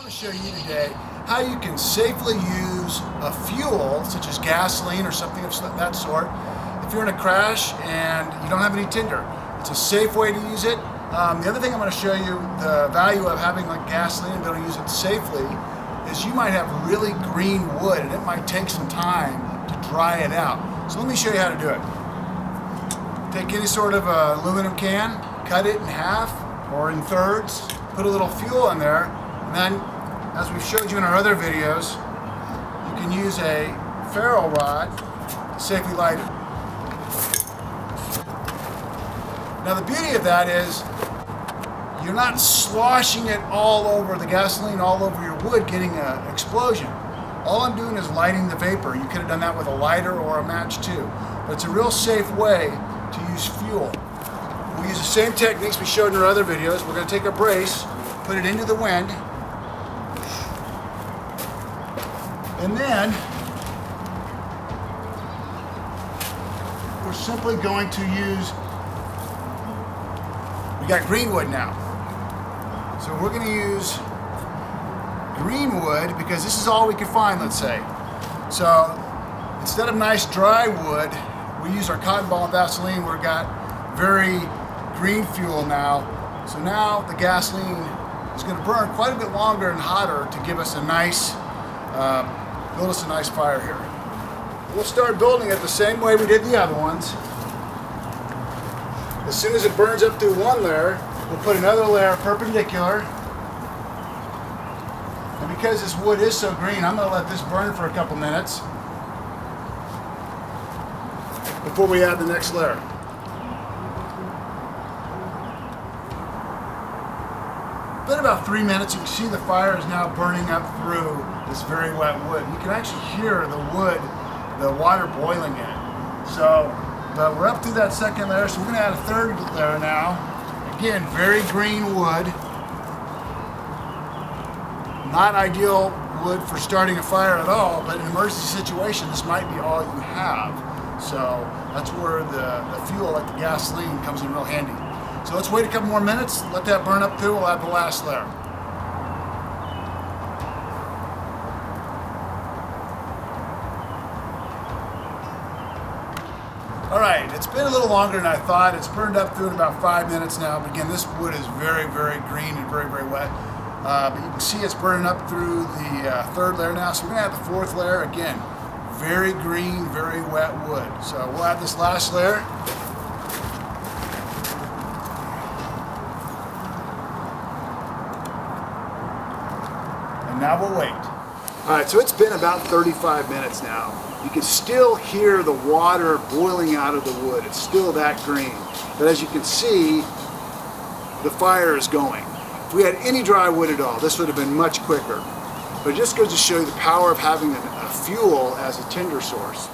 to show you today how you can safely use a fuel such as gasoline or something of that sort if you're in a crash and you don't have any tinder. It's a safe way to use it. The other thing I'm going to show you, the value of having like gasoline and be able to use it safely, is you might have really green wood and it might take some time to dry it out. So let me show you how to do it. Take any sort of aluminum can, cut it in half or in thirds, put a little fuel in there, and then, as we've showed you in our other videos, you can use a ferro rod to safely light it. Now the beauty of that is you're not sloshing it all over the gasoline, all over your wood, getting an explosion. All I'm doing is lighting the vapor. You could have done that with a lighter or a match too. But it's a real safe way to use fuel. We use the same techniques we showed in our other videos. We're going to take a brace, put it into the wind, and then we're simply going to use, we got green wood now. So we're going to use green wood because this is all we could find, let's say. So instead of nice dry wood, we use our cotton ball and Vaseline. We've got very green fuel now. So now the gasoline is going to burn quite a bit longer and hotter to give us a nice, build us a nice fire here. We'll start building it the same way we did the other ones. As soon as it burns up through one layer, we'll put another layer perpendicular. And because this wood is so green, I'm going to let this burn for a couple minutes before we add the next layer. Been about 3 minutes. You can see the fire is now burning up through this very wet wood. You can actually hear the wood, the water boiling in it. So, but we're up through that second layer, so we're going to add a third layer now. Again, very green wood. Not ideal wood for starting a fire at all, but in an emergency situation, this might be all you have. So that's where the fuel, like the gasoline, comes in real handy. So let's wait a couple more minutes, let that burn up through, we'll add the last layer. Alright, it's been a little longer than I thought. It's burned up through in about 5 minutes now, but again, this wood is very, very green and very, very wet. But you can see it's burning up through the third layer now, so we're going to add the fourth layer. Again, very green, very wet wood. So we'll add this last layer. And now we'll wait. All right, so it's been about 35 minutes now. You can still hear the water boiling out of the wood. It's still that green. But as you can see, the fire is going. If we had any dry wood at all, this would have been much quicker. But it just goes to show you the power of having a fuel as a tinder source.